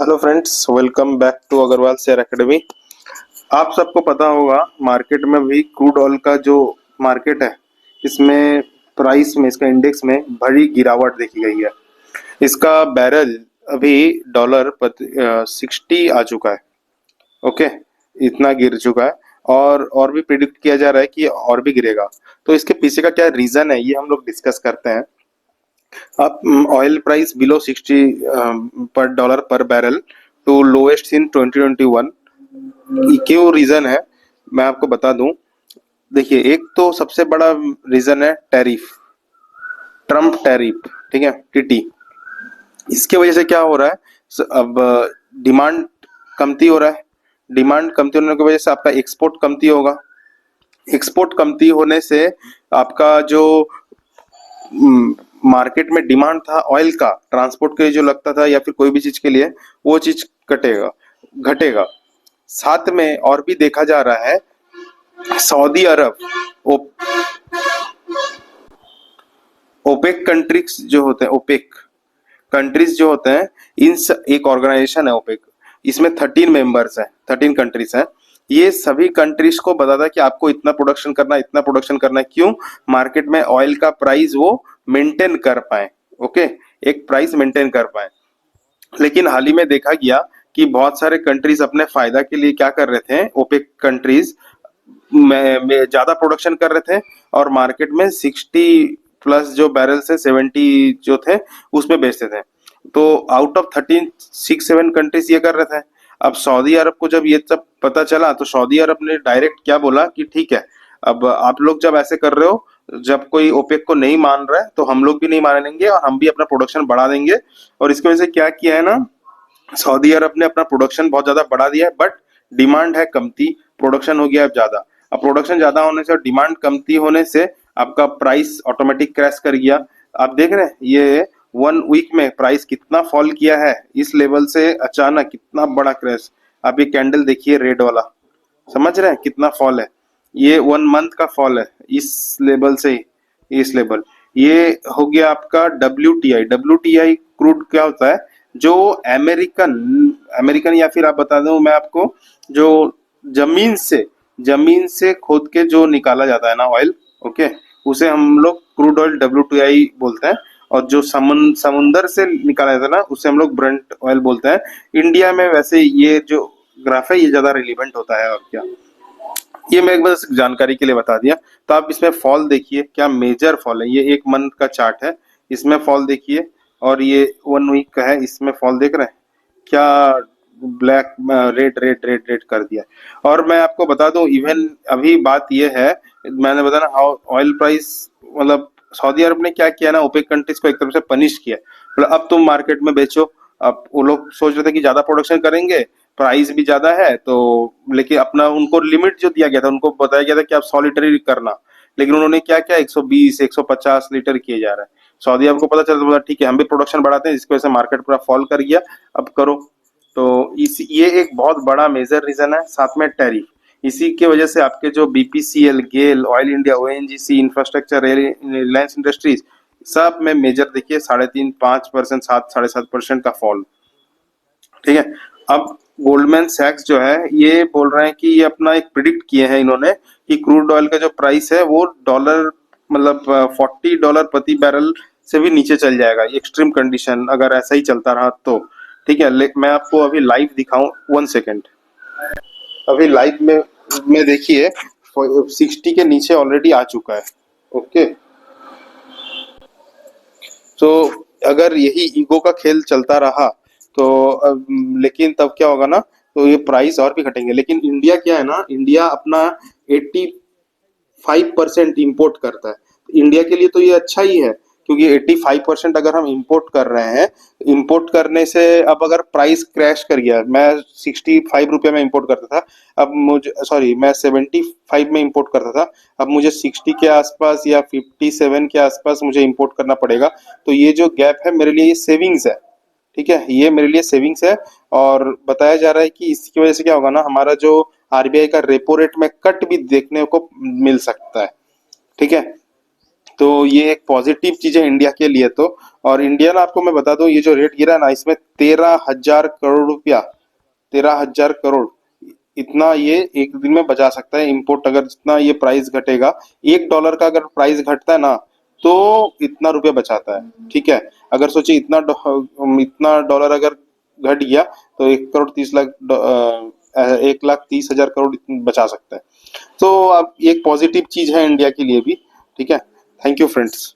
Hello friends, welcome back to Agarwal share academy. आप सबको पता होगा मार्केट में भी क्रूड ऑयल का जो मार्केट है, इसमें प्राइस में, इसका इंडेक्स में बड़ी गिरावट देखी गई है। इसका बैरल अभी डॉलर 60 आ चुका है। ओके, इतना गिर चुका है। और भी प्रिडिक्ट किया जा रहा है कि और भी गिरेगा। तो इसके पीछे का क्या रीजन है, ये हम लोग डिस्कस करते हैं। अब ऑयल प्राइस बिलो 60 पर डॉलर पर बैरल टू लोएस्ट इन 2021। क्यों रीजन है, मैं आपको बता दूं। देखिए, एक तो सबसे बड़ा रीजन है टैरिफ, ट्रम्प टैरिफ। ठीक है, टीटी। इसके वजह से क्या हो रहा है, अब डिमांड कमती हो रहा है। डिमांड कमती होने की वजह से आपका एक्सपोर्ट कमती होगा। एक्सपोर्ट कमती होने से आपका जो मार्केट में डिमांड था ऑयल का, ट्रांसपोर्ट के लिए जो लगता था या फिर कोई भी चीज के लिए, वो चीज कटेगा, घटेगा। साथ में और भी देखा जा रहा है, सऊदी अरब, ओपेक कंट्रीज जो होते हैं, ओपेक कंट्रीज जो होते हैं, एक ऑर्गेनाइजेशन है ओपेक। इसमें 13 मेंबर्स हैं, 13 कंट्रीज हैं। ये सभी कंट्रीज को बताता है कि आपको इतना प्रोडक्शन करना है, इतना प्रोडक्शन करना है। क्यों? मार्केट में ऑयल का प्राइस वो मेंटेन कर पाए। ओके, एक प्राइस मेंटेन कर पाए। लेकिन हाल ही में देखा गया कि बहुत सारे कंट्रीज अपने फायदा के लिए क्या कर रहे थे, ओपेक कंट्रीज में ज्यादा प्रोडक्शन कर रहे थे और मार्केट में 60 प्लस जो बैरल से 70 जो थे उसमें बेचते थे। तो आउट ऑफ 13 6 7 कंट्रीज ये कर रहे थे। अब सऊदी अरब को जब ये सब पता चला तो सऊदी अरब ने डायरेक्ट क्या बोला कि ठीक है, अब आप लोग जब ऐसे कर रहे हो, जब कोई ओपेक को नहीं मान रहा है तो हम लोग भी नहीं मानेंगे और हम भी अपना प्रोडक्शन बढ़ा देंगे। और इसकी वजह से क्या किया है ना, सऊदी अरब ने अपना प्रोडक्शन बहुत ज्यादा बढ़ा दिया है। बट डिमांड है कमती, प्रोडक्शन हो गया है ज्यादा। अब प्रोडक्शन ज्यादा होने से और डिमांड कमती होने से आपका प्राइस ऑटोमेटिक क्रैश कर गया। आप देख रहे हैं ये 1 वीक में प्राइस कितना फॉल किया है, इस लेवल से अचानक कितना बड़ा क्रैश। आप ये कैंडल देखिए रेड वाला, समझ रहे हैं कितना फॉल है। ये 1 मंथ का फॉल है इस लेवल से, इस लेवल। ये हो गया आपका WTI। WTI क्रूड क्या होता है, जो अमेरिकन अमेरिकन या फिर आप बता दूं मैं आपको, जो जमीन से जमीन से खोद के जो निकाला जाता है ना ऑयल, ओके, उसे हम लोग क्रूड ऑयल WTI बोलते हैं। और जो समुंदर से निकाला जाता है ना, उसे हम लोग ब्रंट ऑयल बोलते हैं। इंडिया में वैसे ये जो ग्राफ है ये ज्यादा रिलीवेंट होता है। और क्या, ये मैं एक बस जानकारी के लिए बता दिया। तो आप इसमें फॉल देखिए, क्या मेजर फॉल है। ये 1 मंथ का चार्ट है, इसमें फॉल देखिए। और ये 1 वीक का है, इसमें फॉल देख रहे हैं क्या, black red red red red कर दिया। और मैं आपको बता दूं, इवन अभी बात ये है, मैंने बताया ना हाउ ऑयल प्राइस, मतलब सऊदी अरब ने क्या किया ना, ओपेक कंट्रीज को एक तरफ से पनिश किया। मतलब अब तुम मार्केट में बेचो। अब वो लोग सोच रहे थे कि ज्यादा प्रोडक्शन करेंगे, प्राइस भी ज्यादा है तो, लेकिन अपना उनको लिमिट जो दिया गया था, उनको बताया गया था कि आप 100 लीटर ही करना। लेकिन उन्होंने क्या किया, 120 150 लीटर किए जा रहे हैं। सऊदी अरब को पता चला तो बोला ठीक है, हम भी प्रोडक्शन बढ़ाते हैं, जिसकी वजह से मार्केट पूरा फॉल कर गया। अब करो। तो ये एक बहुत बड़ा मेजर रीजन है। साथ में टैरिफ, इसी की वजह से आपके जो BPCL, GAIL, oil India, ONGC, infrastructure, Reliance Industries, सब में मेजर देखिए 3.5 5%, 7 7.5% का फॉल। ठीक है। अब गोल्डमैन सैक्स जो है ये बोल रहे हैं कि ये अपना एक प्रिडिक्ट किए हैं इन्होंने कि क्रूड ऑयल का जो प्राइस है वो डॉलर, मतलब $40 प्रति बैरल से भी नीचे चल जाएगा। एक्सट्रीम कंडीशन अगर ऐसा ही चलता रहा तो। ठीक है, मैं आपको अभी लाइव दिखाऊं, 1 सेकेंड। अभी लाइव में देखिए 60 के नीचे ऑलरेडी आ चुका है। ओके, तो अगर यही ईगो का खेल चलता रहा तो लेकिन तब क्या होगा ना, तो ये प्राइस और भी घटेंगे। लेकिन इंडिया क्या है ना, इंडिया अपना 85% इम्पोर्ट करता है। इंडिया के लिए तो ये अच्छा ही है, क्योंकि 85% अगर हम इंपोर्ट कर रहे हैं, इंपोर्ट करने से अब अगर प्राइस क्रैश कर गया, मैं 65 रुपये में इंपोर्ट करता था, अब मुझे, सॉरी, मैं 75 में इंपोर्ट करता था, अब मुझे 60 के आसपास या 57 के आसपास मुझे इंपोर्ट करना पड़ेगा। तो ये जो गैप है मेरे लिए ये सेविंग्स है। ठीक है, ये मेरे लिए सेविंग्स है। और बताया जा रहा है कि इसकी वजह से क्या होगा ना, हमारा जो RBI का रेपो रेट में कट भी देखने को मिल सकता है। ठीक है, तो ये एक पॉजिटिव चीज है इंडिया के लिए तो। और इंडिया ना, आपको मैं बता दूं, ये जो रेट गिरा ना, इसमें 13,000 करोड़ रुपया, 13,000 करोड़, इतना ये एक दिन में बचा सकता है इंपोर्ट। अगर जितना ये प्राइस घटेगा, $1 का अगर प्राइस घटता है ना, तो इतना रुपया बचाता है। ठीक है, अगर सोचिए इतना डॉलर अगर घट गया, तो 1,30,00,000, 1,30,000 करोड़ बचा सकता है। तो अब ये एक पॉजिटिव चीज है इंडिया के लिए भी। ठीक है, थैंक यू फ्रेंड्स।